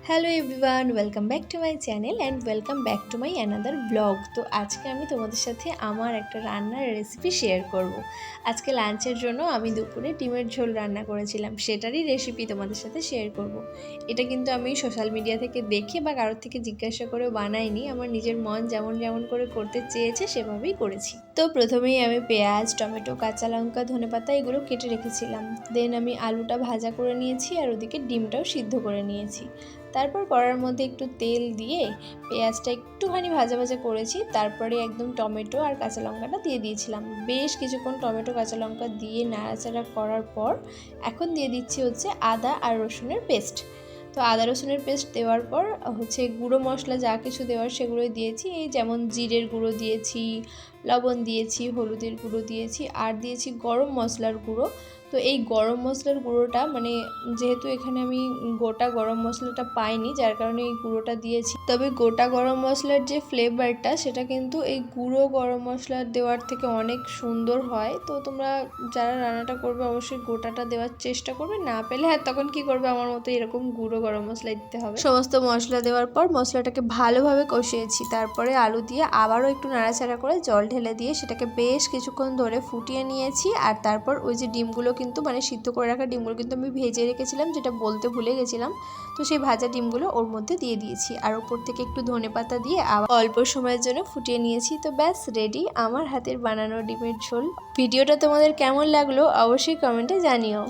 Hello everyone, welcome back to my channel and welcome back to my another blog. তো আজকে আমি তোমাদের সাথে আমার একটা রান্নার রেসিপি শেয়ার করব। আজকে লাঞ্চের জন্য আমি দুপুরে ডিমের ঝোল রান্না করেছিলাম, সেটারই রেসিপি তোমাদের সাথে শেয়ার করব। এটা কিন্তু আমি সোশ্যাল মিডিয়া থেকে দেখে বা কারোর থেকে জিজ্ঞাসা করেও বানাইনি, আমার নিজের মন যেমন যেমন করে করতে চেয়েছে সেভাবেই করেছি। তো প্রথমেই আমি পেঁয়াজ, টমেটো, কাঁচা লঙ্কা, ধনেপাতা এগুলো কেটে রেখেছিলাম। দেন আমি আলুটা ভাজা করে নিয়েছি আর ওদিকে ডিমটাও সিদ্ধ করে নিয়েছি। তারপর কড়ার মধ্যে একটু তেল দিয়ে পেঁয়াজটা একটুখানি ভাজা ভাজা করেছি, তারপরে একদম টমেটো আর কাঁচা লঙ্কাটা দিয়ে দিয়েছিলাম। বেশ কিছুক্ষণ টমেটো কাঁচা লঙ্কা দিয়ে নাড়াচাড়া করার পর এখন দিয়ে দিচ্ছি হচ্ছে আদা আর রসুনের পেস্ট। তো আদা রসুনের পেস্ট দেওয়ার পর হচ্ছে গুঁড়ো মশলা যা কিছু দেওয়ার সেগুলোই দিয়েছি, এই যেমন জিরের গুঁড়ো দিয়েছি, লবণ দিয়েছি, হলুদের গুঁড়ো দিয়েছি আর দিয়েছি গরম মশলার গুঁড়ো। তো এই গরম মশলার গুঁড়োটা মানে যেহেতু এখানে আমি গোটা গরম মশলাটা পাইনি, যার কারণে এই গুঁড়োটা দিয়েছি। তবে গোটা গরম মশলার যে ফ্লেভারটা সেটা কিন্তু এই গুঁড়ো গরম মশলা দেওয়ার থেকে অনেক সুন্দর হয়। তো তোমরা যারা রান্নাটা করবে অবশ্যই গোটাটা দেওয়ার চেষ্টা করবে, না পেলে আর তখন কি করবে আমার মতো এরকম গুঁড়ো গরম মশলা দিতে হবে। সমস্ত মশলা দেওয়ার পর মশলাটাকে ভালোভাবে কষিয়েছি, তারপরে আলু দিয়ে আবারও একটু নাড়াচাড়া করে জল ঢেলে দিয়ে সেটাকে বেশ কিছুক্ষণ ধরে ফুটিয়ে নিয়েছি। আর তারপর ওই যে ডিমগুলো কিন্তু মানে সিদ্ধ করে রাখা ডিমগুলো কিন্তু আমি ভেজে রেখেছিলাম, যেটা বলতে ভুলে গেছিলাম। তো সেই ভাজা ডিমগুলো ওর মধ্যে দিয়ে দিয়েছি আর ওপর থেকে একটু ধনেপাতা দিয়ে আবার অল্প সময়ের জন্য ফুটিয়ে নিয়েছি। তো ব্যাস রেডি আমার হাতের বানানো ডিমের ঝোল। ভিডিওটা তোমাদের কেমন লাগলো অবশ্যই কমেন্টে জানিও।